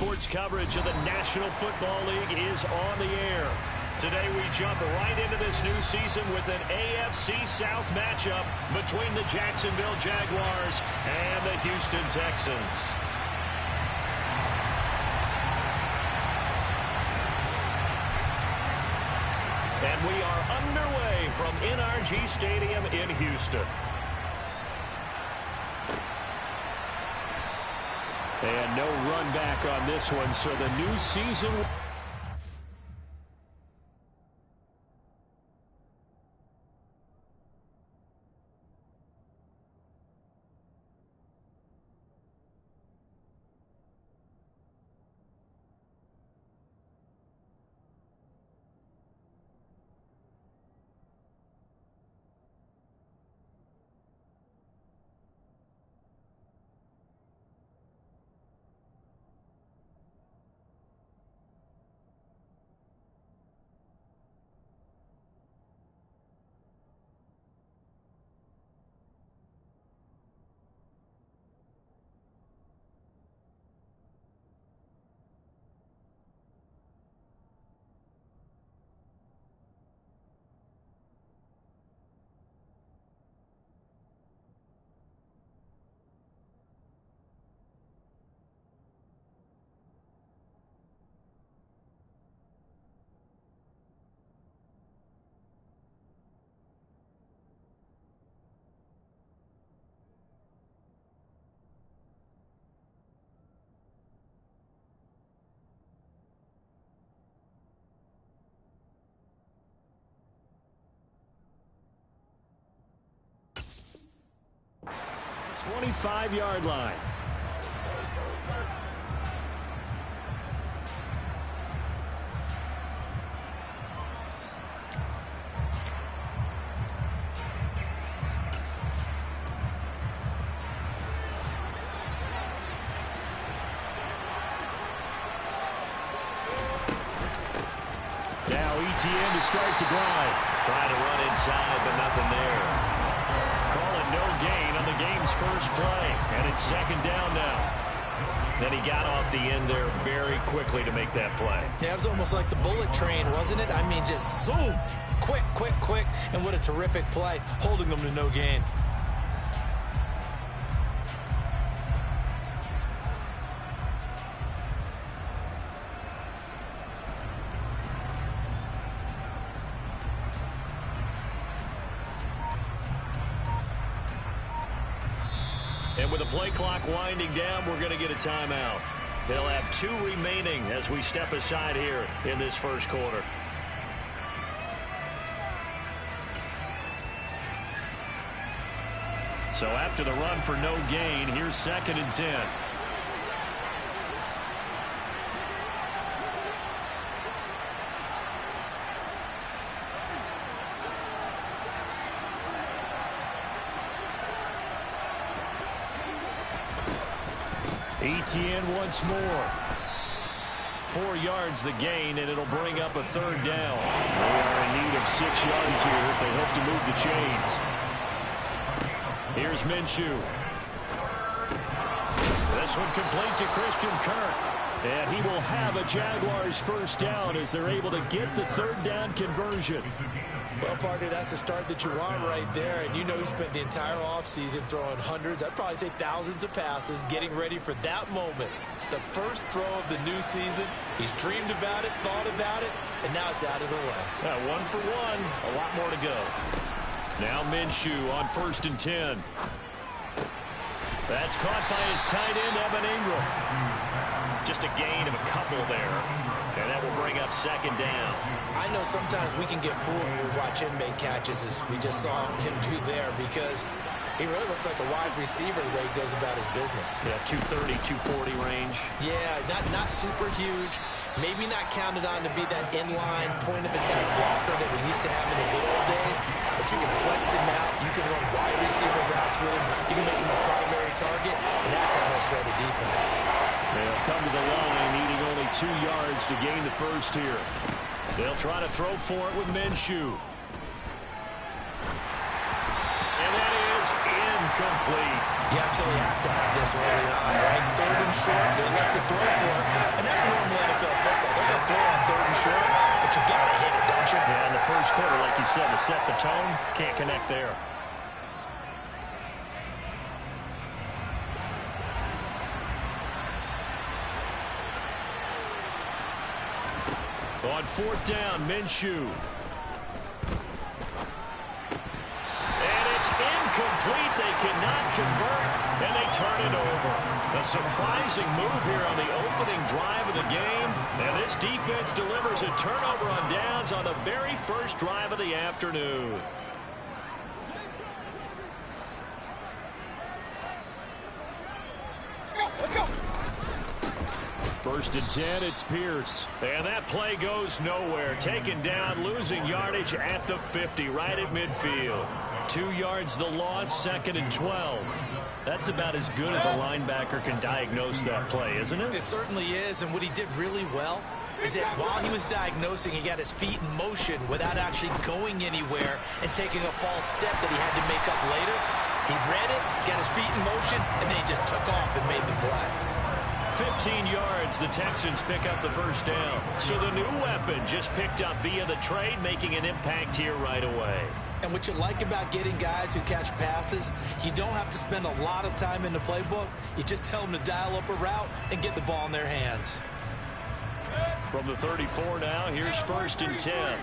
Sports coverage of the National Football League is on the air. Today we jump right into this new season with an AFC South matchup between the Jacksonville Jaguars and the Houston Texans. And we are underway from NRG Stadium in Houston. And no run back on this one, so the new season... ...25-yard line. Now ETN to start the drive. Trying to run inside, but nothing there. No gain on the game's first play, and it's second down now. Then he got off the end there very quickly to make that play. Yeah, it was almost like the bullet train, wasn't it? I mean, just zoom, quick, quick, quick, and what a terrific play, holding them to no gain. And with the play clock winding down, we're going to get a timeout. They'll have 2 remaining as we step aside here in this first quarter. So after the run for no gain, here's 2nd and 10. ETN once more. 4 yards the gain, and it'll bring up a 3rd down. They are in need of 6 yards here if they hope to move the chains. Here's Minshew. This one complete to Christian Kirk. And he will have a Jaguars first down as they're able to get the 3rd down conversion. Well, partner, that's the start that you want right there. And you know he spent the entire offseason throwing hundreds, I'd probably say thousands of passes, getting ready for that moment. The first throw of the new season. He's dreamed about it, thought about it, and now it's out of the way. 1 for 1, a lot more to go. Now Minshew on 1st and 10. That's caught by his tight end, Evan Ingram. Just a gain of a couple there, and that will bring up 2nd down. I know sometimes we can get fooled when we watch him make catches, as we just saw him do there, because he really looks like a wide receiver the way he goes about his business. Yeah, 230, 240 range. Yeah, not super huge. Maybe not counted on to be that inline point-of-attack blocker that we used to have in the good old days, but you can flex him out. You can run wide receiver routes with him. You can make him a primary target, and that's how he'll shred a defense. They'll come to the line, needing only 2 yards to gain the first here. They'll try to throw for it with Minshew. And that is incomplete. You absolutely have to have this early on, right? Third and short, they let the throw for it. And that's normal NFL football. They're going to throw on third and short, but you've got to hit it, don't you? Yeah, in the first quarter, like you said, to set the tone, can't connect there. On fourth down, Minshew. And it's incomplete. They cannot convert, and they turn it over. A surprising move here on the opening drive of the game. And this defense delivers a turnover on downs on the very first drive of the afternoon. Let's go. First and 10, it's Pierce. And that play goes nowhere. Taken down, losing yardage at the 50, right at midfield. 2 yards the loss, second and 12. That's about as good as a linebacker can diagnose that play, isn't it? It certainly is, and what he did really well is that while he was diagnosing, he got his feet in motion without actually going anywhere and taking a false step that he had to make up later. He read it, got his feet in motion, and then he just took off and made the play. 15 yards, the Texans pick up the first down. So the new weapon just picked up via the trade, making an impact here right away. And what you like about getting guys who catch passes, you don't have to spend a lot of time in the playbook. You just tell them to dial up a route and get the ball in their hands. From the 34 now, here's first and 10.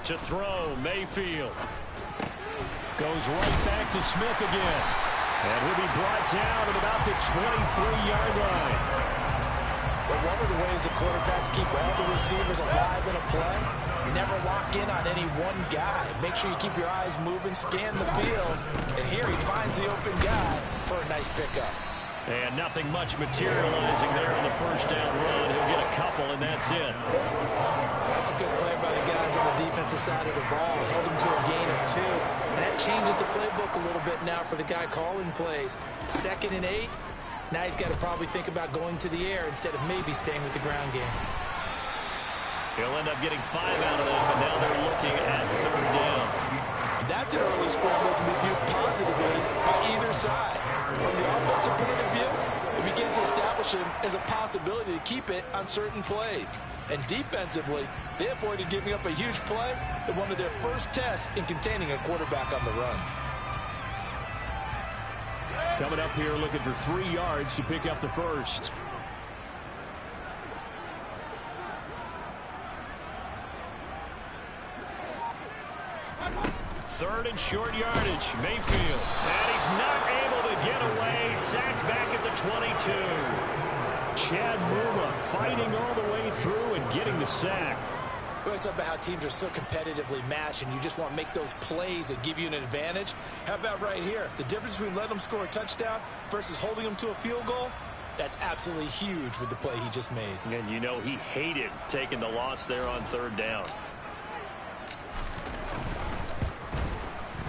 To throw, Mayfield. Goes right back to Smith again. And he'll be brought down at about the 23-yard line. But one of the ways the quarterbacks keep all the receivers alive in a play, never lock in on any one guy. Make sure you keep your eyes moving, scan the field. And here he finds the open guy for a nice pickup. And nothing much materializing there on the first down run. He'll get a couple, and that's it. That's a good play by the guys on the defensive side of the ball. Held him to a gain of 2. And that changes the playbook a little bit now for the guy calling plays. 2nd and 8. Now he's got to probably think about going to the air instead of maybe staying with the ground game. He'll end up getting 5 out of that, but now they're looking at third down. That's an early scramble to be viewed positively by either side. From the offensive point of view, it begins to establish him as a possibility to keep it on certain plays. And defensively, they avoided giving up a huge play in one of their first tests in containing a quarterback on the run. Coming up here looking for 3 yards to pick up the first. Third and short yardage, Mayfield. And he's not able to get away. Sacked back at the 22. Chad Muma fighting all the way through and getting the sack. We always talk about how teams are so competitively matched and you just want to make those plays that give you an advantage. How about right here? The difference between letting them score a touchdown versus holding them to a field goal, that's absolutely huge with the play he just made. And you know he hated taking the loss there on third down.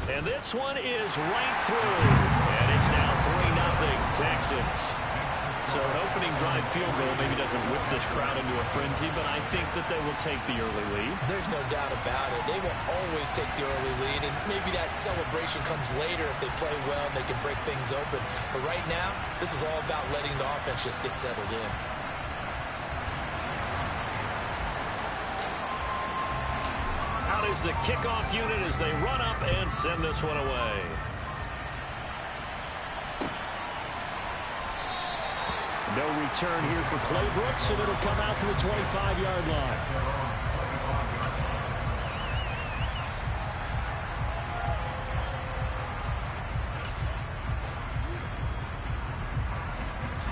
And this one is right through. And it's now 3-0 Texans. So an opening drive field goal maybe doesn't whip this crowd into a frenzy, but I think that they will take the early lead. There's no doubt about it. They will always take the early lead, and maybe that celebration comes later if they play well and they can break things open. But right now, this is all about letting the offense just get settled in. Out is the kickoff unit as they run up and send this one away. No return here for Claybrooks, and it'll come out to the 25-yard line.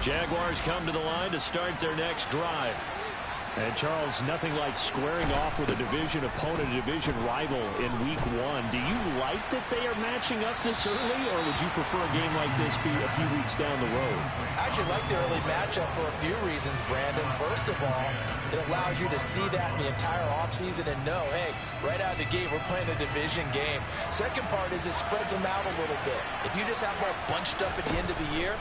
Jaguars come to the line to start their next drive. And, Charles, nothing like squaring off with a division opponent, a division rival in Week 1. Do you like that they are matching up this early, or would you prefer a game like this be a few weeks down the road? I actually like the early matchup for a few reasons, Brandon. First of all, it allows you to see that in the entire offseason and know, hey, right out of the gate, we're playing a division game. Second part is it spreads them out a little bit. If you just have all bunched up at the end of the year,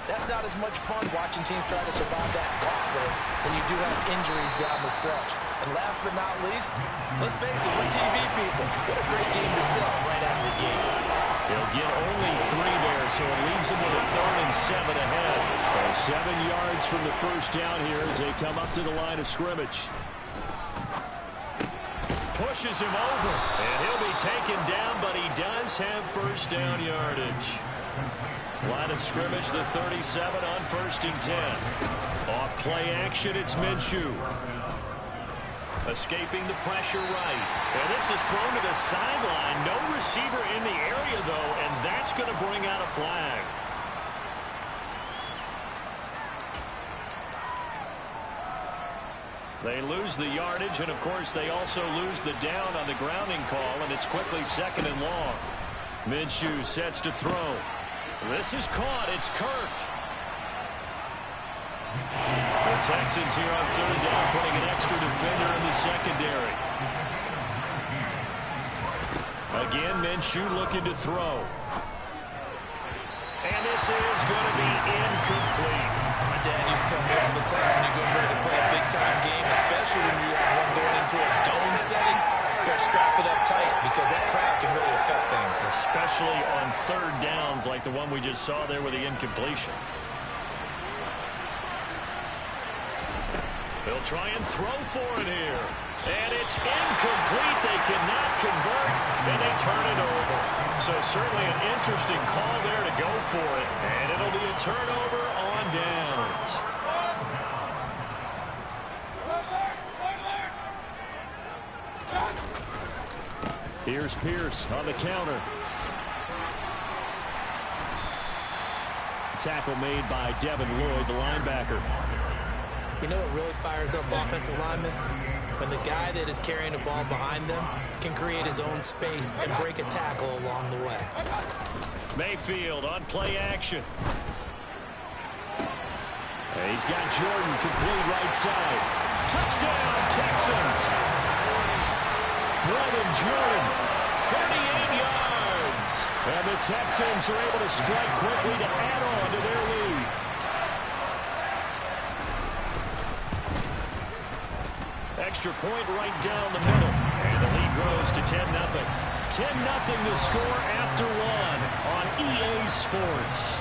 that's not as much fun watching teams try to survive that gauntlet when you do have injuries down the stretch. And last but not least, let's face it, we're TV people. What a great game to sell right out of the gate. He'll get only 3 there, so it leaves him with a 3rd and 7 ahead. So 7 yards from the first down here as they come up to the line of scrimmage. Pushes him over, and he'll be taken down, but he does have first down yardage. Line of scrimmage, the 37 on 1st and 10. Off play action, it's Minshew. Escaping the pressure right. And this is thrown to the sideline. No receiver in the area, though, and that's going to bring out a flag. They lose the yardage, and, of course, they also lose the down on the grounding call, and it's quickly 2nd and long. Minshew sets to throw. This is caught. It's Kirk. The Texans here on 3rd down, putting an extra defender in the secondary. Again, Minshew looking to throw. And this is going to be incomplete. As my dad used to tell me all the time, when you go ready to play a big-time game, especially when you have one going into a dome setting, better strap it up tight because that crowd can really affect things. Especially on 3rd downs like the one we just saw there with the incompletion. They'll try and throw for it here. And it's incomplete. They cannot convert, and they turn it over. So certainly an interesting call there to go for it. And it'll be a turnover on downs. Here's Pierce on the counter. Tackle made by Devin Lloyd, the linebacker. You know what really fires up offensive linemen? When the guy that is carrying the ball behind them can create his own space and break a tackle along the way. Mayfield on play action. And he's got Jordan complete right side. Touchdown, Texans. Brevin Jordan, 38 yards. And the Texans are able to strike quickly to add on to their lead. Extra point right down the middle. And the lead grows to 10-0. 10-0 to score after 1 on EA Sports.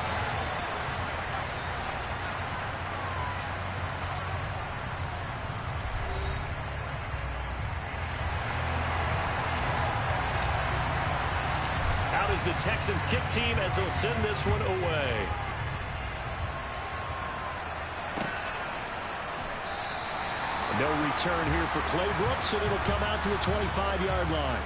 Out is the Texans kick team as they'll send this one away. No return here for Clay Brooks, and it'll come out to the 25-yard line.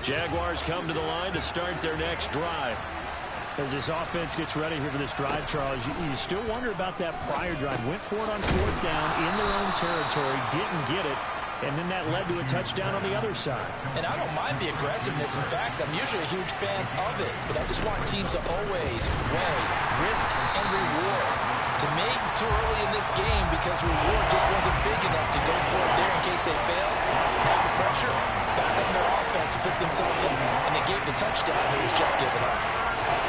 Jaguars come to the line to start their next drive. As this offense gets ready here for this drive, Charles, you still wonder about that prior drive. Went for it on 4th down in their own territory, didn't get it. And then that led to a touchdown on the other side. And I don't mind the aggressiveness. In fact, I'm usually a huge fan of it. But I just want teams to always weigh risk and reward. To me, too early in this game because reward just wasn't big enough to go for it there in case they fail. Have the pressure, back up their offense to put themselves up, and they gave the touchdown that was just given up.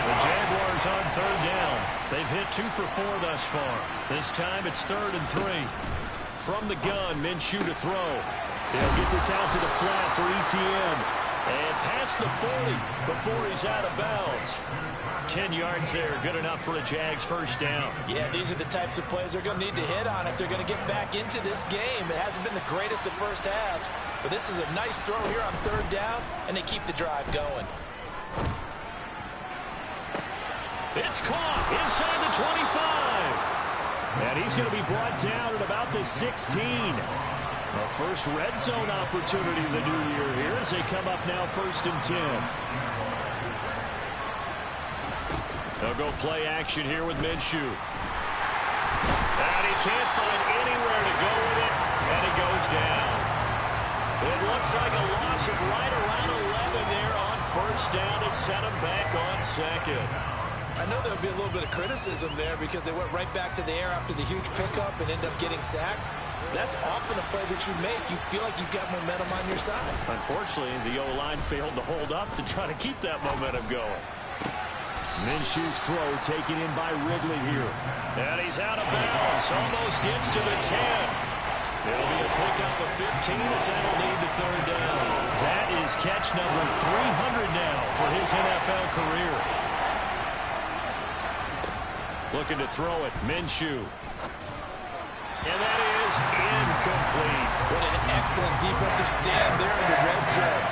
The Jaguars on 3rd down. They've hit 2 for 4 thus far. This time it's 3rd and 3. From the gun, Minshew to throw. They'll get this out to the flat for Etienne. And past the 40 before he's out of bounds. 10 yards there, good enough for a Jags first down. Yeah, these are the types of plays they're going to need to hit on if they're going to get back into this game. It hasn't been the greatest of first halves, but this is a nice throw here on 3rd down, and they keep the drive going. It's caught inside the 25. And he's going to be brought down at about the 16. A first red zone opportunity of the new year here as they come up now 1st and 10. They'll go play action here with Minshew. And he can't find anywhere to go with it, and he goes down. It looks like a loss of right around 11 there on 1st down to set him back on 2nd. I know there would be a little bit of criticism there because they went right back to the air after the huge pickup and ended up getting sacked. That's often a play that you make. You feel like you've got momentum on your side. Unfortunately, the O-line failed to hold up to try to keep that momentum going. Minshew's throw taken in by Ridley here. And he's out of bounds. Almost gets to the 10. It'll be a pickup of 15 as that'll lead to third down. That is catch number 300 now for his NFL career. Looking to throw it, Minshew. And that is incomplete. What an excellent defensive stand there in the red zone.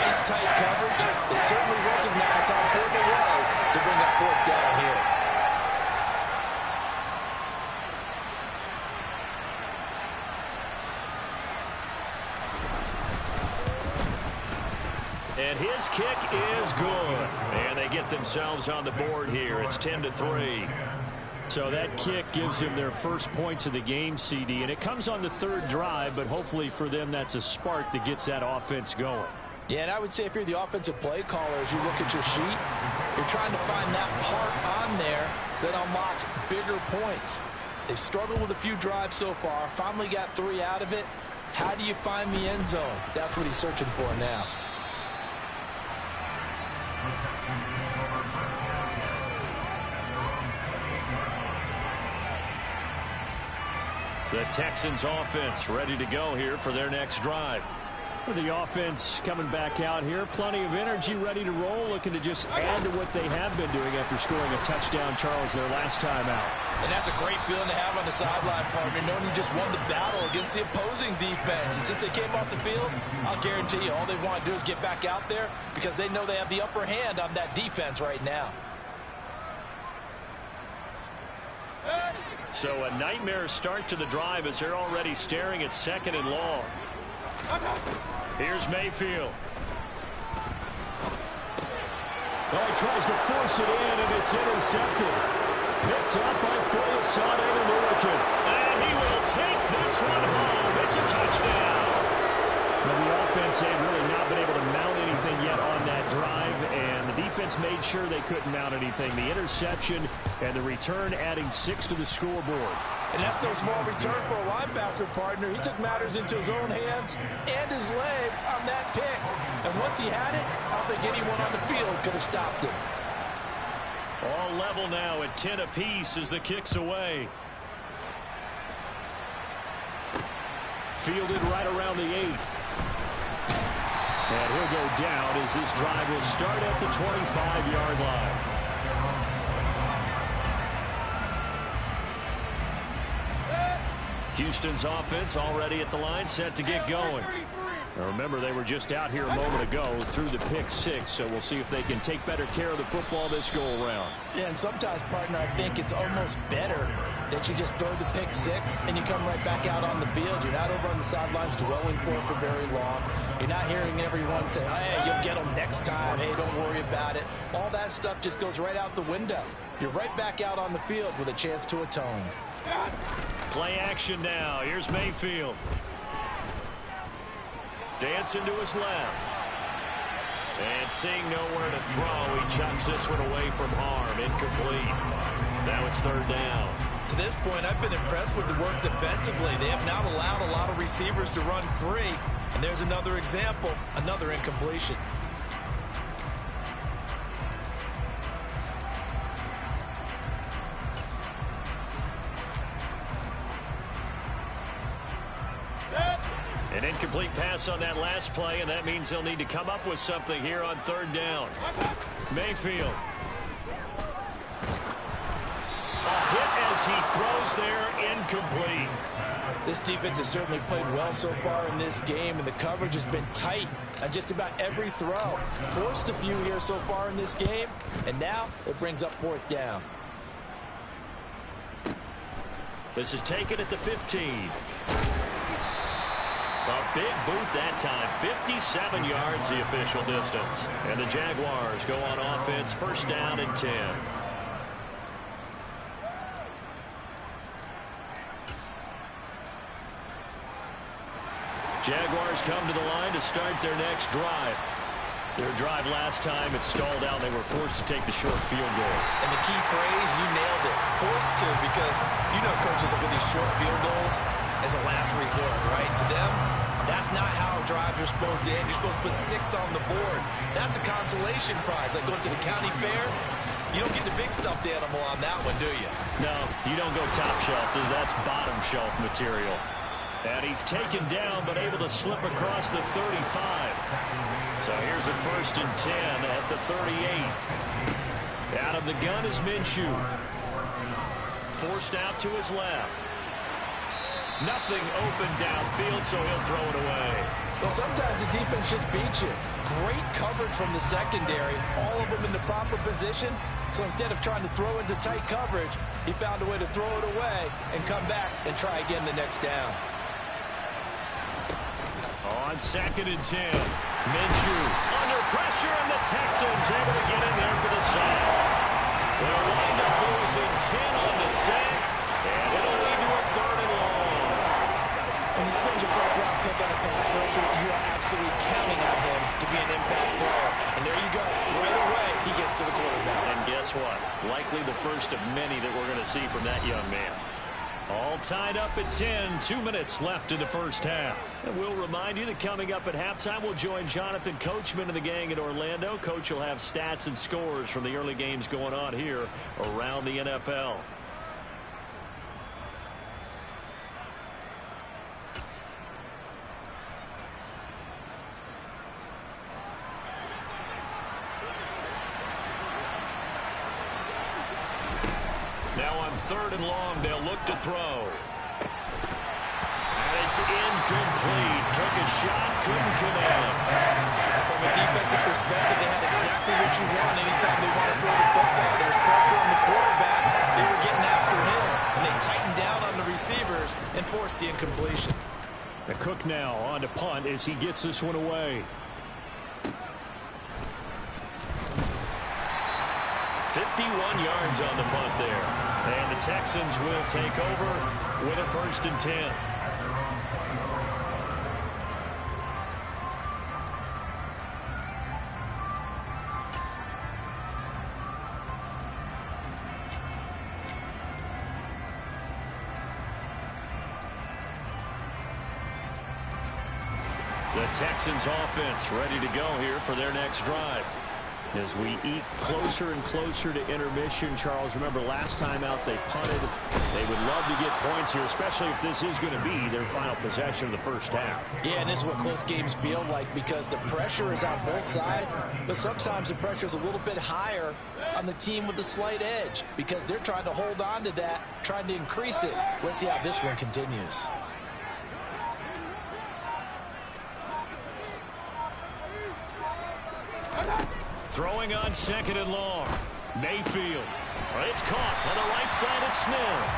Nice tight coverage. They certainly recognized how important it was to bring up fourth down here. And his kick is good. And they get themselves on the board here. It's 10-3. So that kick gives them their first points of the game, CD. And it comes on the third drive, but hopefully for them that's a spark that gets that offense going. Yeah, and I would say if you're the offensive play caller, as you look at your sheet, you're trying to find that part on there that unlocks bigger points. They've struggled with a few drives so far, finally got 3 out of it. How do you find the end zone? That's what he's searching for now. The Texans offense ready to go here for their next drive. For the offense coming back out here, plenty of energy, ready to roll, looking to just add to what they have been doing after scoring a touchdown, Charles, their last time out. And that's a great feeling to have on the sideline, partner, knowing you just won the battle against the opposing defense. And since they came off the field, I'll guarantee you all they want to do is get back out there because they know they have the upper hand on that defense right now. So a nightmare start to the drive as they're already staring at 2nd and long. Here's Mayfield. Oh, he tries to force it in, and it's intercepted. Picked up by Foyesade and American. And he will take this one home. It's a touchdown. Now, the offense had really not been able to mount anything yet on that drive, and the defense made sure they couldn't mount anything. The interception and the return adding 6 to the scoreboard. And that's no small return for a linebacker, partner. He took matters into his own hands and his legs on that pick. And once he had it, I don't think anyone on the field could have stopped him. All level now at 10 apiece as the kick's away. Fielded right around the 8. And he'll go down as this drive will start at the 25-yard line. Houston's offense already at the line, set to get going. Now remember, they were just out here a moment ago through the pick 6, so we'll see if they can take better care of the football this go-around. Yeah, and sometimes, partner, I think it's almost better that you just throw the pick 6 and you come right back out on the field. You're not over on the sidelines dwelling for it for very long. You're not hearing everyone say, hey, you'll get them next time. Hey, don't worry about it. All that stuff just goes right out the window. You're right back out on the field with a chance to atone. Play action now. Here's Mayfield. Dancing to his left. And seeing nowhere to throw, he chucks this one away from harm. Incomplete. Now it's third down. To this point, I've been impressed with the work defensively. They have not allowed a lot of receivers to run free. And there's another example, another incompletion. An incomplete pass on that last play, and that means they'll need to come up with something here on third down. Mayfield. A hit as he throws there, incomplete. This defense has certainly played well so far in this game, and the coverage has been tight on just about every throw. Forced a few here so far in this game, and now it brings up fourth down. This is taken at the 15. A big boot that time, 57 yards the official distance. And the Jaguars go on offense, first down and 10. Jaguars come to the line to start their next drive. Their drive last time, it stalled out. They were forced to take the short field goal. And the key phrase, you nailed it. Forced to, because you know coaches look at these short field goals as a last resort, right? To them, that's not how drives are supposed to end. You're supposed to put 6 on the board. That's a consolation prize, like going to the county fair. You don't get the big stuffed animal on that one, do you? No, you don't go top shelf. That's bottom shelf material. And he's taken down, but able to slip across the 35. So here's a 1st and 10 at the 38. Out of the gun is Minshew. Forced out to his left. Nothing open downfield, so he'll throw it away. Well, sometimes the defense just beats you. Great coverage from the secondary, all of them in the proper position. So instead of trying to throw into tight coverage, he found a way to throw it away and come back and try again the next down. On 2nd and 10, Minshew under pressure, and the Texans able to get in there for the sack. They'll wind up losing 10 on the sack, and it'll lead to a 3rd and long. When you spend your first-round pick on a pass rusher, you are absolutely counting on him to be an impact player. And there you go. Right away, he gets to the quarterback. And guess what? Likely the first of many that we're going to see from that young man. All tied up at 10. 2 minutes left in the first half. And we'll remind you that coming up at halftime, we'll join Jonathan Coachman and the gang in Orlando. Coach will have stats and scores from the early games going on here around the NFL. Now on 3rd and long, they'll look to throw. And it's incomplete. Took a shot, couldn't connect. From a defensive perspective, they had exactly what you want anytime they want to throw the football. There's pressure on the quarterback. They were getting after him, and they tightened down on the receivers and forced the incompletion. The Cook now on to punt as he gets this one away. 51 yards on the punt there. And the Texans will take over with a 1st and 10. The Texans offense ready to go here for their next drive. As we eat closer and closer to intermission, Charles, remember last time out they punted. They would love to get points here, especially if this is going to be their final possession of the first half. Yeah, and this is what close games feel like because the pressure is on both sides, but sometimes the pressure is a little bit higher on the team with the slight edge because they're trying to hold on to that, trying to increase it. Let's see how this one continues. Throwing on 2nd and long. Mayfield. It's caught on the right side at Smith.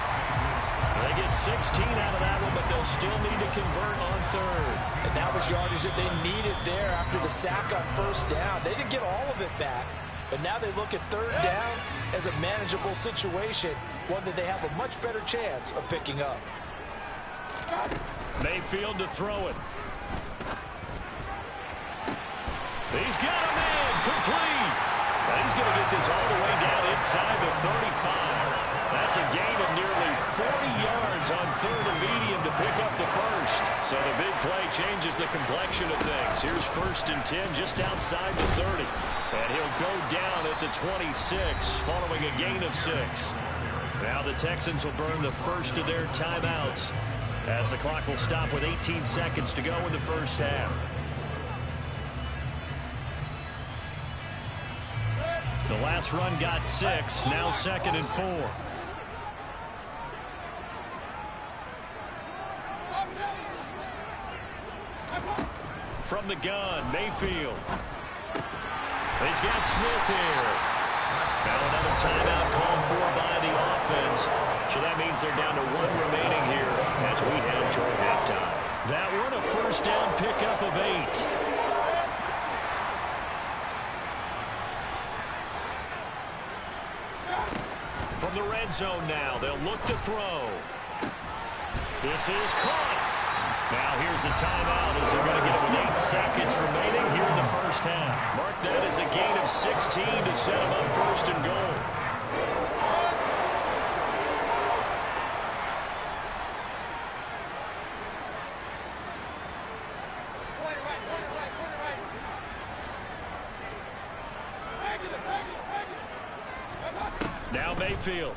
They get 16 out of that one, but they'll still need to convert on 3rd. And that was yardage that they needed there after the sack on 1st down. They didn't get all of it back, but now they look at 3rd down as a manageable situation, one that they have a much better chance of picking up. Mayfield to throw it. He's got a man complete. And he's going to get this all the way down inside the 35. That's a gain of nearly 40 yards on 3rd and medium to pick up the 1st. So the big play changes the complexion of things. Here's 1st and 10 just outside the 30. And he'll go down at the 26 following a gain of 6. Now the Texans will burn the first of their timeouts as the clock will stop with 18 seconds to go in the first half. The last run got 6, now 2nd and 4. From the gun, Mayfield. He's got Smith here. Now another timeout called for by the offense. So that means they're down to 1 remaining here as we head toward halftime. That one a 1st down pickup of 8. From the red zone now, they'll look to throw. This is caught. Now here's a timeout as they're going to get it with 8 seconds remaining here in the first half. Mark that as a gain of 16 to set them up 1st and goal. Mayfield.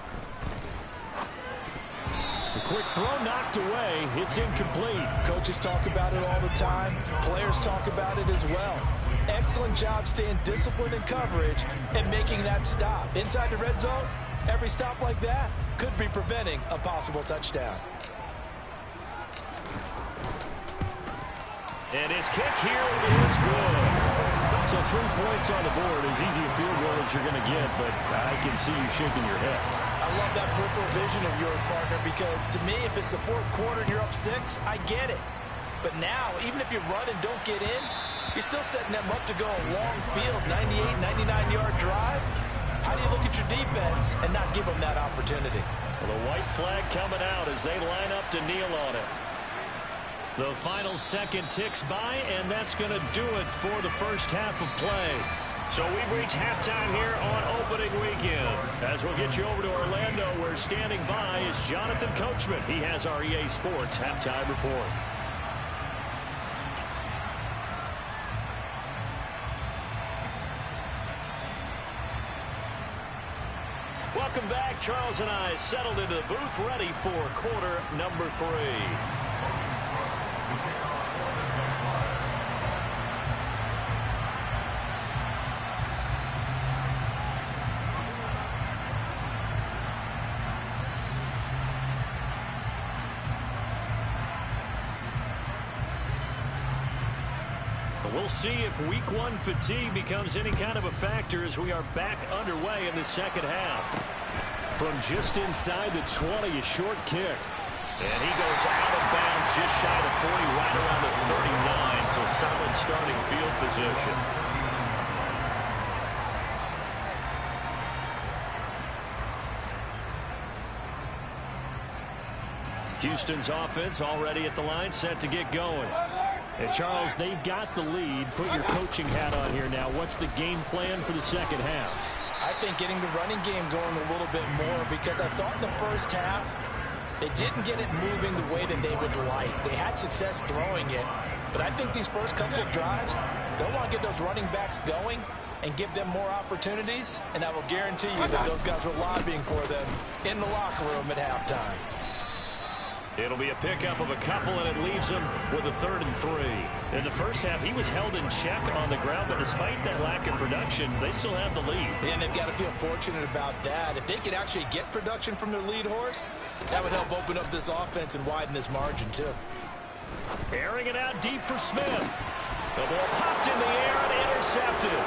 The quick throw knocked away. It's incomplete. Coaches talk about it all the time. Players talk about it as well. Excellent job staying disciplined in coverage and making that stop. Inside the red zone, every stop like that could be preventing a possible touchdown. And his kick here is good. So 3 points on the board, as easy a field goal as you're going to get, but I can see you shaking your head. I love that peripheral vision of yours, partner, because to me, if it's the fourth quarter and you're up 6, I get it. But now, even if you run and don't get in, you're still setting them up to go a long field, 98, 99-yard drive. How do you look at your defense and not give them that opportunity? Well, the white flag coming out as they line up to kneel on it. The final second ticks by, and that's going to do it for the first half of play. So we've reached halftime here on opening weekend. As we'll get you over to Orlando, where standing by is Jonathan Coachman. He has our EA Sports halftime report. Welcome back. Charles and I settled into the booth, ready for quarter number 3. We'll see if week 1 fatigue becomes any kind of a factor as we are back underway in the second half. From just inside the 20, a short kick. And he goes out of bounds just shy of 40, right around the 39, so solid starting field position. Houston's offense already at the line, set to get going. And Charles, they've got the lead. Put your coaching hat on here now. What's the game plan for the second half? I think getting the running game going a little bit more, because I thought in the first half they didn't get it moving the way that they would like. They had success throwing it, but I think these first couple of drives, they'll want to get those running backs going and give them more opportunities, and I will guarantee you that those guys were lobbying for them in the locker room at halftime. It'll be a pickup of a couple, and it leaves him with a 3rd and 3. In the first half, he was held in check on the ground, but despite that lack of production, they still have the lead. And they've got to feel fortunate about that. If they could actually get production from their lead horse, that would help open up this offense and widen this margin, too. Airing it out deep for Smith. The ball popped in the air and intercepted.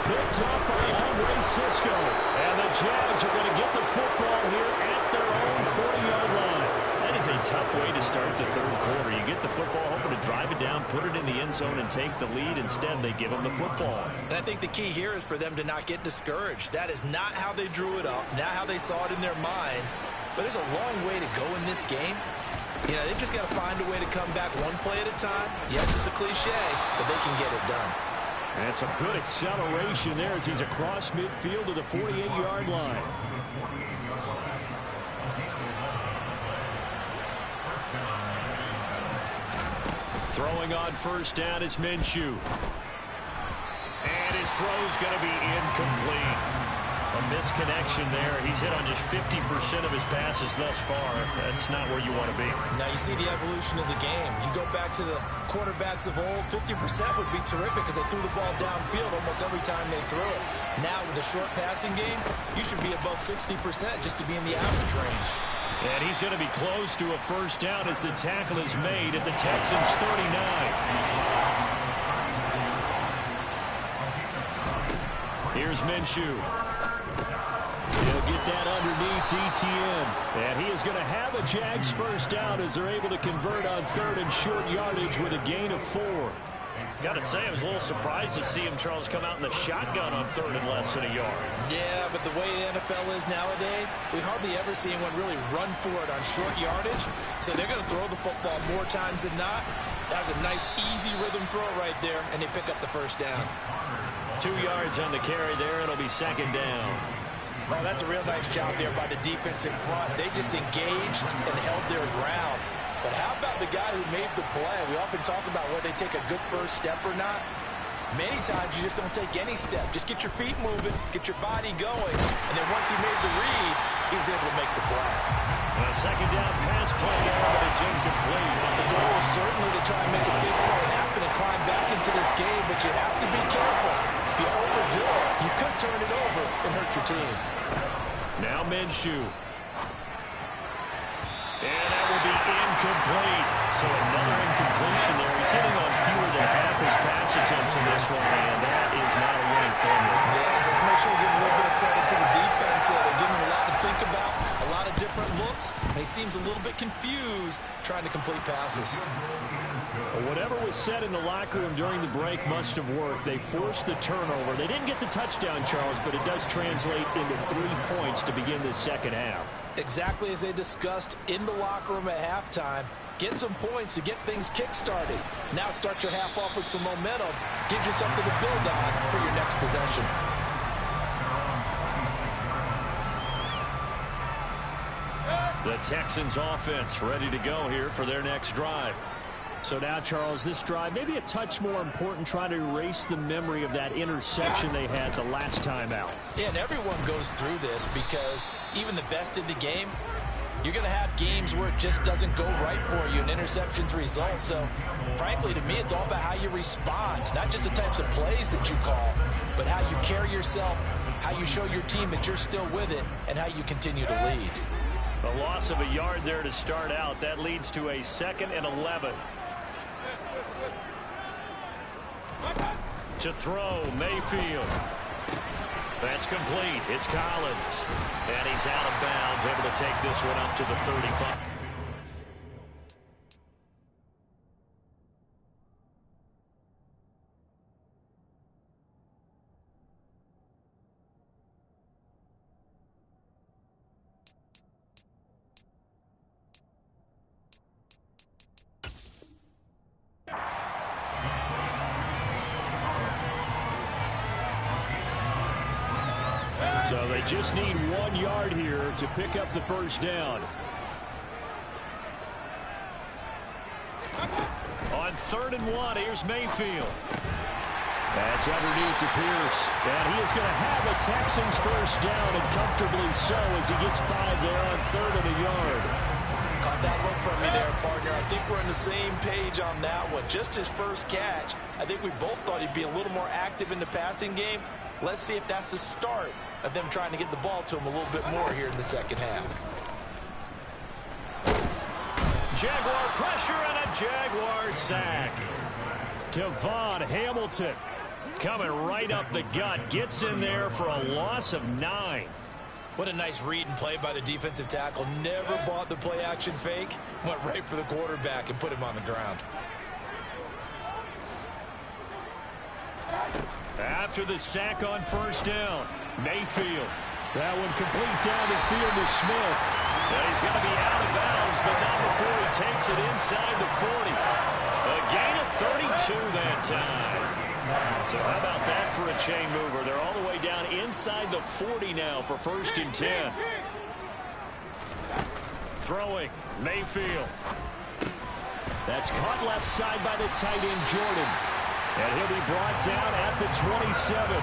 Picked up by Andre Cisco. And the Jags are going to get the football here at their own 40-yard line. That is a tough way to start the third quarter. You get the football, hoping to drive it down, put it in the end zone, and take the lead. Instead, they give them the football. And I think the key here is for them to not get discouraged. That is not how they drew it up, not how they saw it in their minds. But there's a long way to go in this game. You know, they've just got to find a way to come back one play at a time. Yes, it's a cliche, but they can get it done. And some good acceleration there as he's across midfield to the 48-yard line. Throwing on first down is Minshew. And his throw's going to be incomplete. A misconnection there. He's hit on just 50% of his passes thus far. That's not where you want to be. Now you see the evolution of the game. You go back to the quarterbacks of old, 50% would be terrific because they threw the ball downfield almost every time they threw it. Now with the short passing game, you should be above 60% just to be in the average range. And he's going to be close to a first down as the tackle is made at the Texans' 39. Here's Minshew. He'll get that underneath ETN. And he is going to have a Jags first down as they're able to convert on 3rd and short yardage with a gain of 4. Got to say, I was a little surprised to see him, Charles, come out in the shotgun on 3rd and less than a yard. Yeah, but the way the NFL is nowadays, we hardly ever see anyone really run for it on short yardage. So they're going to throw the football more times than not. That was a nice, easy rhythm throw right there, and they pick up the first down. 2 yards on the carry there. It'll be 2nd down. Well, that's a real nice job there by the defense in front. They just engaged and held their ground. But how about the guy who made the play? We often talk about whether they take a good first step or not. Many times you just don't take any step. Just get your feet moving, get your body going, and then once he made the read, he was able to make the play. A second down pass play there, but it's incomplete. The goal is certainly to try and make a big play happen and climb back into this game, but you have to be careful. If you overdo it, you could turn it over and hurt your team. Now Minshew. And that will be incomplete. So another incompletion there. He's hitting on fewer than half his pass attempts in this one, and that is not a winning formula. Yes, let's make sure we give a little bit of credit to the defense. They're giving him a lot to think about, a lot of different looks, and he seems a little bit confused trying to complete passes. Well, whatever was said in the locker room during the break must have worked. They forced the turnover. They didn't get the touchdown, Charles, but it does translate into 3 points to begin this second half. Exactly as they discussed in the locker room at halftime. Get some points to get things kick-started. Now start your half off with some momentum. Gives you something to build on for your next possession. The Texans offense ready to go here for their next drive. So now, Charles, this drive maybe a touch more important, trying to erase the memory of that interception they had the last time out. Yeah, and everyone goes through this because even the best in the game, you're going to have games where it just doesn't go right for you and interceptions result. So, frankly, to me, it's all about how you respond, not just the types of plays that you call, but how you carry yourself, how you show your team that you're still with it, and how you continue to lead. A loss of a yard there to start out. That leads to a 2nd and 11. To throw, Mayfield. That's complete. It's Collins. And he's out of bounds, able to take this one up to the 35. So they just need 1 yard here to pick up the first down. On 3rd and 1, here's Mayfield. That's underneath to Pierce. And he is going to have a Texans first down, and comfortably so, as he gets 5 there on 3rd and a yard. Caught that look from me there, partner. I think we're on the same page on that one. Just his first catch. I think we both thought he'd be a little more active in the passing game. Let's see if that's the start of them trying to get the ball to him a little bit more here in the second half. Jaguar pressure and a Jaguar sack. Devon Hamilton coming right up the gut. Gets in there for a loss of 9. What a nice read and play by the defensive tackle. Never bought the play-action fake. Went right for the quarterback and put him on the ground. After the sack on first down, Mayfield. That one complete down the field to Smith. And he's going to be out of bounds, but not before he takes it inside the 40. A gain of 32 that time. So how about that for a chain mover? They're all the way down inside the 40 now for 1st and 10. Throwing, Mayfield. That's caught left side by the tight end, Jordan. And he'll be brought down at the 27.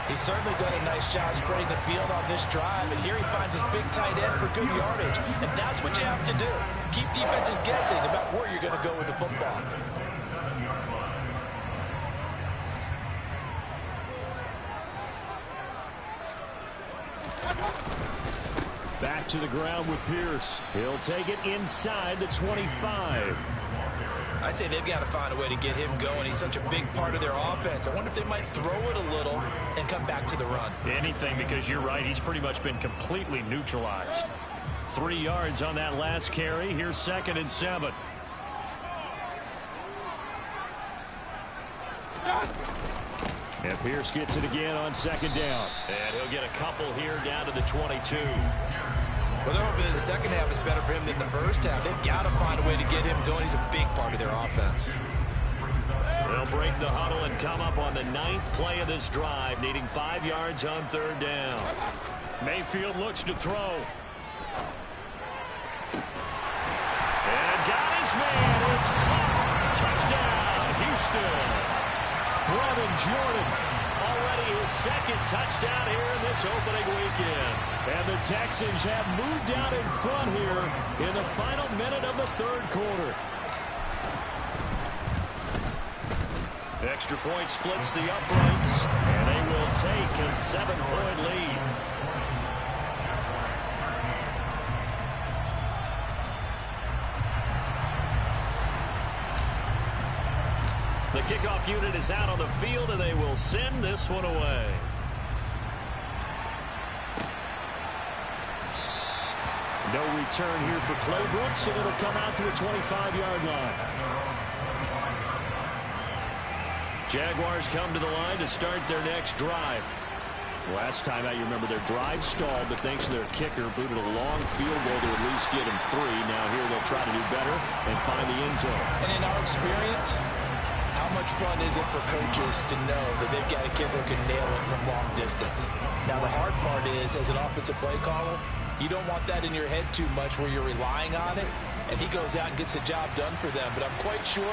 He's certainly done a nice job spreading the field on this drive, and here he finds his big tight end for good yardage. And that's what you have to do. Keep defenses guessing about where you're going to go with the football. Back to the ground with Pierce. He'll take it inside the 25. I'd say they've got to find a way to get him going. He's such a big part of their offense. I wonder if they might throw it a little and come back to the run. Anything, because you're right. He's pretty much been completely neutralized. 3 yards on that last carry. Here's 2nd and 7. And Pierce gets it again on 2nd down. And he'll get a couple here down to the 22. Well, they're hoping that the second half is better for him than the first half. They've got to find a way to get him going. He's a big part of their offense. They'll break the huddle and come up on the 9th play of this drive, needing 5 yards on 3rd down. Mayfield looks to throw. And got his man. It's caught. Touchdown, Houston. Brevin Jordan, already his second touchdown here in this opening weekend. And the Texans have moved out in front here in the final minute of the third quarter. Extra point splits the uprights, and they will take a 7-point lead. The kickoff unit is out on the field, and they will send this one away. No return here for Claybrook, and it'll come out to the 25-yard line. Jaguars come to the line to start their next drive. Last time out, you remember their drive stalled, but thanks to their kicker, booted a long field goal to at least get him 3. Now here they'll try to do better and find the end zone. And in our experience, how much fun is it for coaches to know that they've got a kicker who can nail it from long distance? Now, the hard part is, as an offensive play caller, you don't want that in your head too much where you're relying on it, and he goes out and gets the job done for them. But I'm quite sure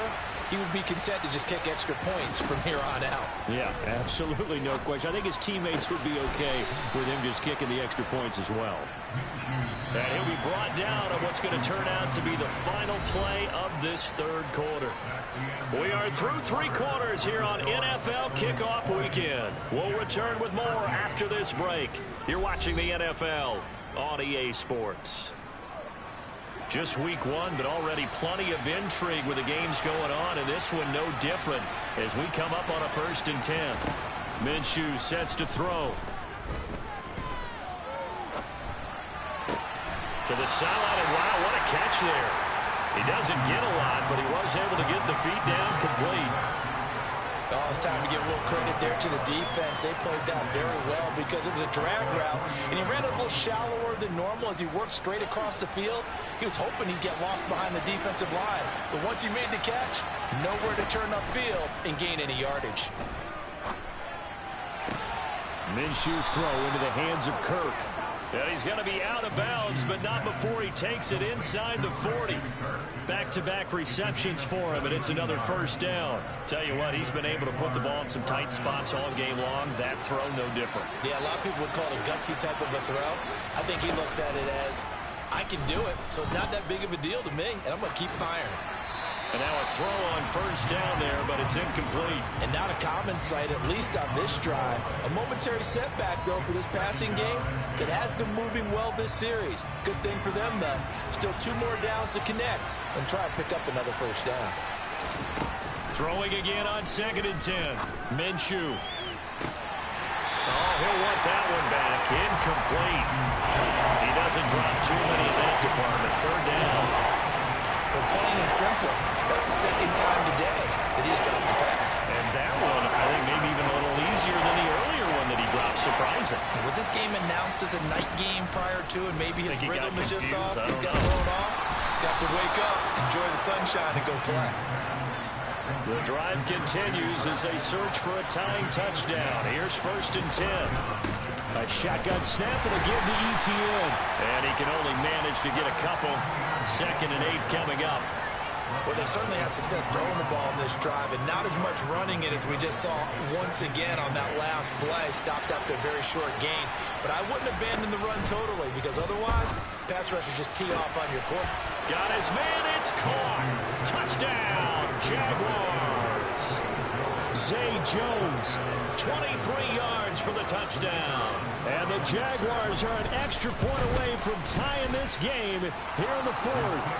he would be content to just kick extra points from here on out. Yeah, absolutely no question. I think his teammates would be okay with him just kicking the extra points as well. And he'll be brought down on what's going to turn out to be the final play of this third quarter. We are through 3 quarters here on NFL Kickoff Weekend. We'll return with more after this break. You're watching the NFL on EA Sports. Just week 1, but already plenty of intrigue with the games going on, and this one no different as we come up on a 1st and 10. Minshew sets to throw. To the sideline, and wow, what a catch there. He doesn't get a lot, but he was able to get the feet down complete. Oh, it's time to give a little credit there to the defense. They played that very well because it was a drag route, and he ran a little shallower than normal as he worked straight across the field. He was hoping he'd get lost behind the defensive line, but once he made the catch, nowhere to turn upfield and gain any yardage. Minshew's throw into the hands of Kirk. And he's going to be out of bounds, but not before he takes it inside the 40. Back-to-back receptions for him, and it's another 1st down. Tell you what, he's been able to put the ball in some tight spots all game long. That throw, no different. Yeah, a lot of people would call it a gutsy type of a throw. I think he looks at it as, I can do it, so it's not that big of a deal to me, and I'm going to keep firing. And now a throw on 1st down there, but it's incomplete. And not a common sight, at least on this drive. A momentary setback, though, for this passing game that has been moving well this series. Good thing for them, though. Still 2 more downs to connect and try to pick up another 1st down. Throwing again on 2nd and 10. Minshew. Oh, he'll want that one back. Incomplete. He doesn't drop too many in that department. 3rd down. But plain and simple, that's the 2nd time today that he's dropped a pass. And that one, I think, maybe even a little easier than the earlier one that he dropped. Surprising. Was this game announced as a night game prior to, and maybe his rhythm is just off? He's got thrown off. He's got to wake up, enjoy the sunshine, and go play. The drive continues as they search for a tying touchdown. Here's 1st and 10. A shotgun snap and again to Etienne. And he can only manage to get a couple. 2nd and 8 coming up. Well, they certainly had success throwing the ball in this drive, and not as much running it as we just saw once again on that last play. Stopped after a very short gain. But I wouldn't abandon the run totally, because otherwise, pass rushers just tee off on your court. Got his man, it's caught. Touchdown, Jaguars. Zay Jones, 23 yards for the touchdown. And the Jaguars are an extra point away from tying this game here in the 4th.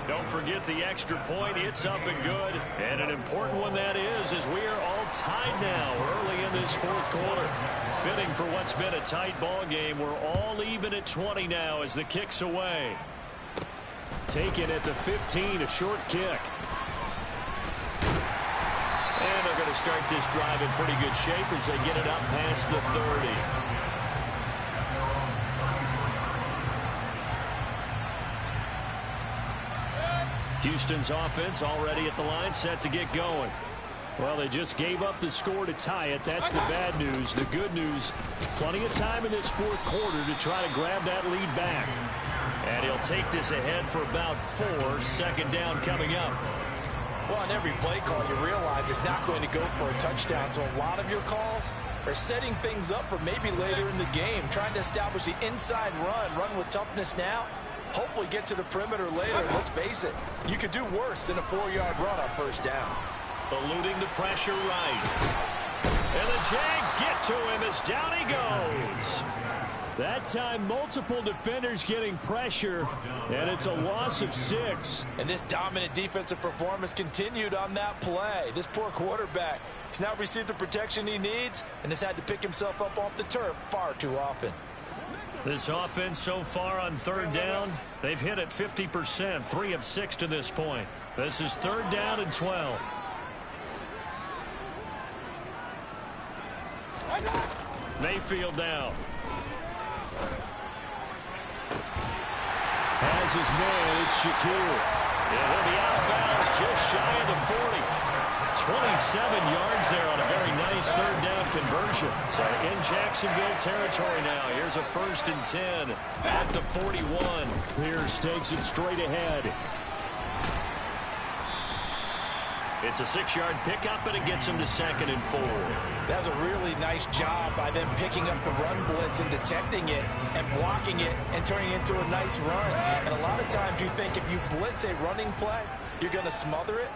Don't forget the extra point. It's up and good. And an important one that is, as we are all tied now early in this 4th quarter. Fitting for what's been a tight ball game. We're all even at 20 now as the kick's away. Taken at the 15, a short kick. And they're going to start this drive in pretty good shape as they get it up past the 30. Houston's offense already at the line, set to get going. Well, they just gave up the score to tie it. That's the bad news. The good news, plenty of time in this 4th quarter to try to grab that lead back. And he'll take this ahead for about 4. 2nd down coming up. Well, on every play call, you realize it's not going to go for a touchdown. So a lot of your calls are setting things up for maybe later in the game, trying to establish the inside run with toughness now, hopefully get to the perimeter later. Let's face it, you could do worse than a 4-yard run on first down. Eluding the pressure right. And the Jags get to him as down he goes. That time, multiple defenders getting pressure, and it's a loss of 6. And this dominant defensive performance continued on that play. This poor quarterback has now received the protection he needs and has had to pick himself up off the turf far too often. This offense so far on third down, they've hit it 50%, 3 of 6 to this point. This is 3rd down and 12. Mayfield now. Has his man, it's Shaquille. And he'll be out of bounds just shy of the 40. 27 yards there on a very nice 3rd down conversion. So in Jacksonville territory now. Here's a 1st and 10 at the 41. Pierce takes it straight ahead. It's a 6-yard pickup, and it gets him to 2nd and 4. That's a really nice job by them picking up the run blitz and detecting it and blocking it and turning it into a nice run. And a lot of times you think if you blitz a running play, you're going to smother it.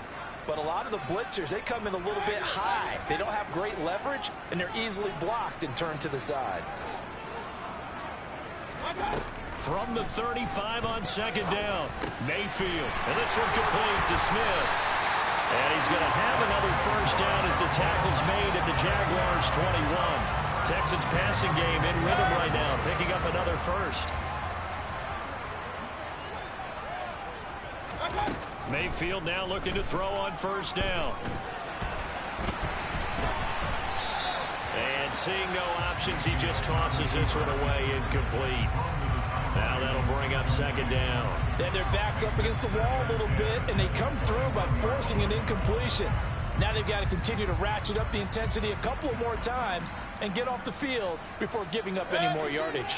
But a lot of the blitzers, they come in a little bit high. They don't have great leverage, and they're easily blocked and turned to the side. From the 35 on 2nd down, Mayfield. And this one complete to Smith. And he's going to have another 1st down as the tackle's made at the Jaguars' 21. Texans passing game in rhythm right now, picking up another 1st. Mayfield now looking to throw on 1st down. And seeing no options, he just tosses this one away, incomplete. Now that'll bring up 2nd down. Then their back's up against the wall a little bit, and they come through by forcing an incompletion. Now they've got to continue to ratchet up the intensity a couple of more times and get off the field before giving up any more yardage.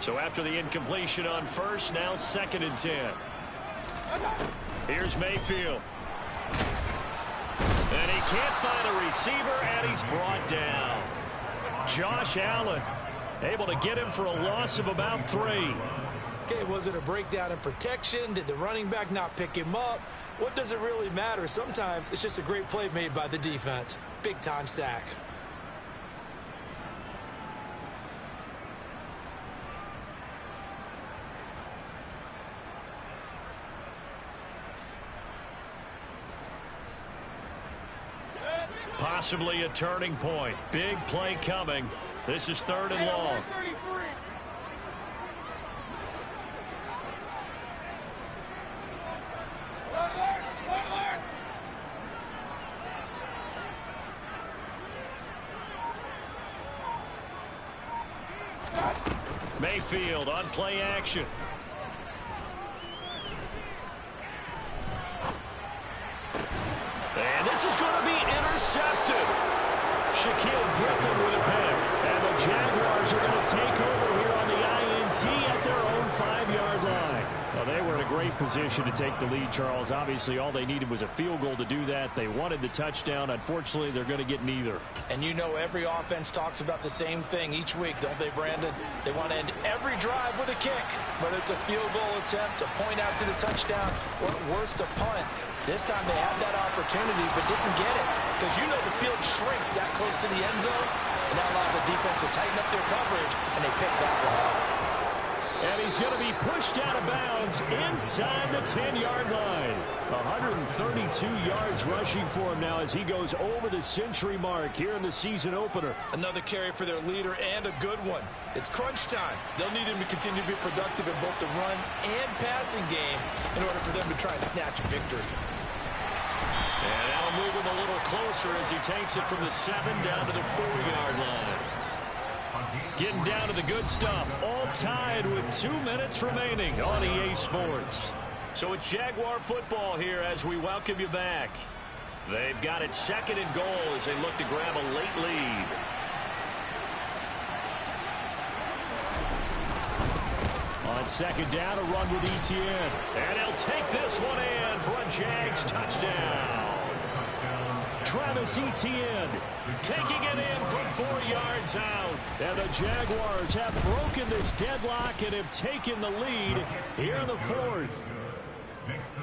So after the incompletion on 1st, now 2nd and 10. Here's Mayfield. And he can't find a receiver, and he's brought down. Josh Allen able to get him for a loss of about 3. Okay, was it a breakdown in protection? Did the running back not pick him up? What does it really matter? Sometimes it's just a great play made by the defense. Big-time sack. Possibly a turning point. Big play coming. This is 3rd and long. Mayfield on play action. And this is going to be intercepted. Shaquille Griffin with a pick. And the Jaguars are going to take over here on the INT at their own 5-yard line. Well, they were in a great position to take the lead, Charles. Obviously, all they needed was a field goal to do that. They wanted the touchdown. Unfortunately, they're going to get neither. And you know every offense talks about the same thing each week, don't they, Brandon? They want to end every drive with a kick, whether it's a field goal attempt, a point after the touchdown, or at worst, a punt. This time they had that opportunity but didn't get it because you know the field shrinks that close to the end zone, and that allows the defense to tighten up their coverage, and they pick that one off. And he's going to be pushed out of bounds inside the 10-yard line. 132 yards rushing for him now as he goes over the century mark here in the season opener. Another carry for their leader and a good one. It's crunch time. They'll need him to continue to be productive in both the run and passing game in order for them to try and snatch a victory. And that'll move him a little closer as he takes it from the 7 down to the 4-yard line. Getting down to the good stuff. All tied with 2 minutes remaining on EA Sports. So it's Jaguar football here as we welcome you back. They've got it 2nd and goal as they look to grab a late lead. On second down, a run with Etienne. And he'll take this one in for a Jags touchdown. Travis Etienne taking it in from 4 yards out. And the Jaguars have broken this deadlock and have taken the lead here in the fourth.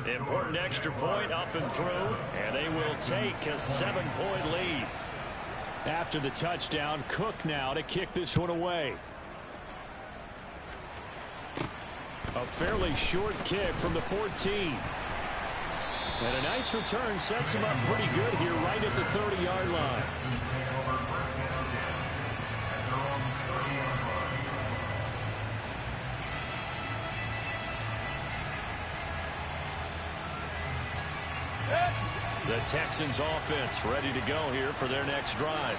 Important extra point up and through, and they will take a 7-point lead. After the touchdown, Cook now to kick this one away. A fairly short kick from the 14. And a nice return sets him up pretty good here right at the 30-yard line. The Texans offense ready to go here for their next drive.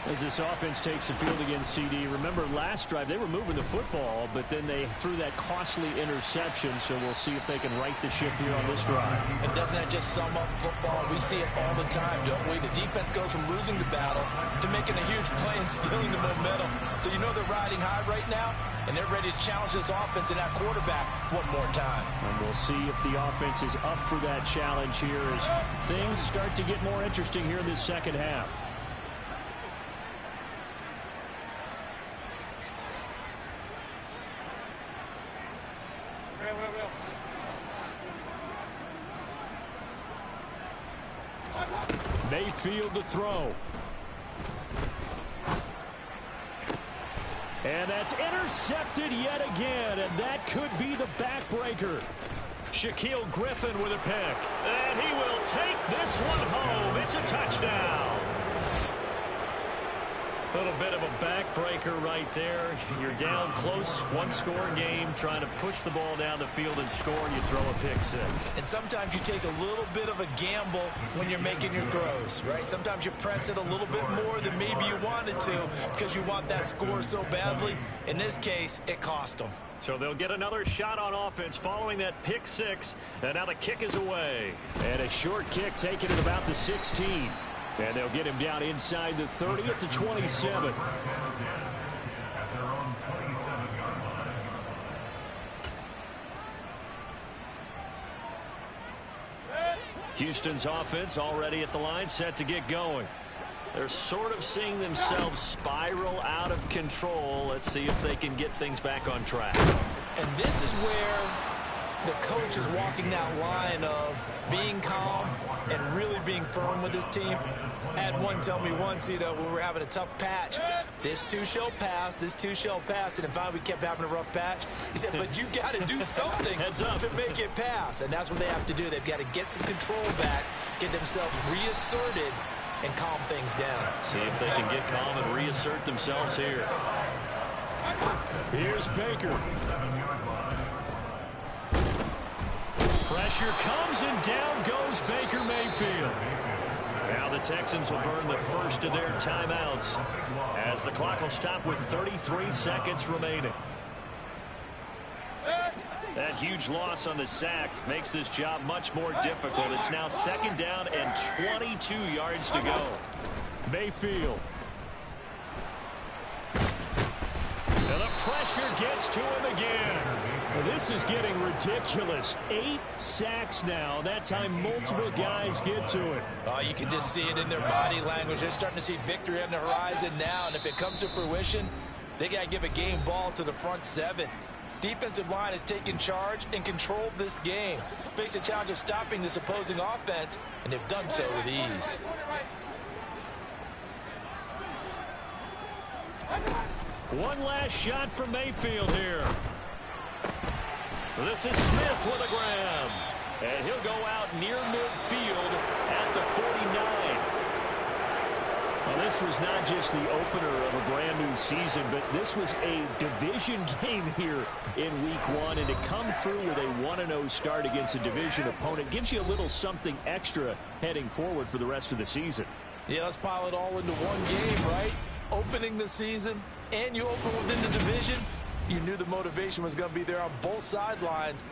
As this offense takes the field against CD, remember last drive they were moving the football, but then they threw that costly interception, so we'll see if they can right the ship here on this drive. And doesn't that just sum up football? We see it all the time, don't we? The defense goes from losing the battle to making a huge play and stealing the momentum. So you know they're riding high right now, and they're ready to challenge this offense and that quarterback one more time. And we'll see if the offense is up for that challenge here as things start to get more interesting here in this second half. Mayfield to throw. And that's intercepted yet again, and that could be the backbreaker. Shaquille Griffin with a pick, and he will take this one home. It's a touchdown. A little bit of a backbreaker right there. You're down close, one-score game, trying to push the ball down the field and score, and you throw a pick six. And sometimes you take a little bit of a gamble when you're making your throws, right? Sometimes you press it a little bit more than maybe you wanted to because you want that score so badly. In this case, it cost them. So they'll get another shot on offense following that pick six, and now the kick is away. And a short kick taken at about the 16. And they'll get him down inside the 30 at the 27. Houston's offense already at the line, set to get going. They're sort of seeing themselves spiral out of control. Let's see if they can get things back on track. And this is where the coach is walking that line of being calm and really being firm with his team. I had one tell me once, when we were having a tough patch, this too shall pass, this too shall pass. And in fact, we kept having a rough patch. He said, but you got to do something to make it pass. And that's what they have to do. They've got to get some control back, get themselves reasserted, and calm things down. See if they can get calm and reassert themselves here. Here's Baker. Pressure comes, and down goes Baker Mayfield. Now the Texans will burn the first of their timeouts as the clock will stop with 33 seconds remaining. That huge loss on the sack makes this job much more difficult. It's now second down and 22 yards to go. Mayfield. And the pressure gets to him again. Well, this is getting ridiculous. 8 sacks now. That time multiple guys get to it. Oh, you can just see it in their body language. They're starting to see victory on the horizon now. And if it comes to fruition, they got to give a game ball to the front seven. Defensive line has taken charge and controlled this game. Face a challenge of stopping this opposing offense, and they've done so with ease. One last shot from Mayfield here. This is Smith with a grab. And he'll go out near midfield at the 49. Well, this was not just the opener of a brand new season, but this was a division game here in week 1. And to come through with a 1-0 start against a division opponent gives you a little something extra heading forward for the rest of the season. Yeah, let's pile it all into one game, right? Opening the season, and you open within the division. You knew the motivation was going to be there on both sidelines.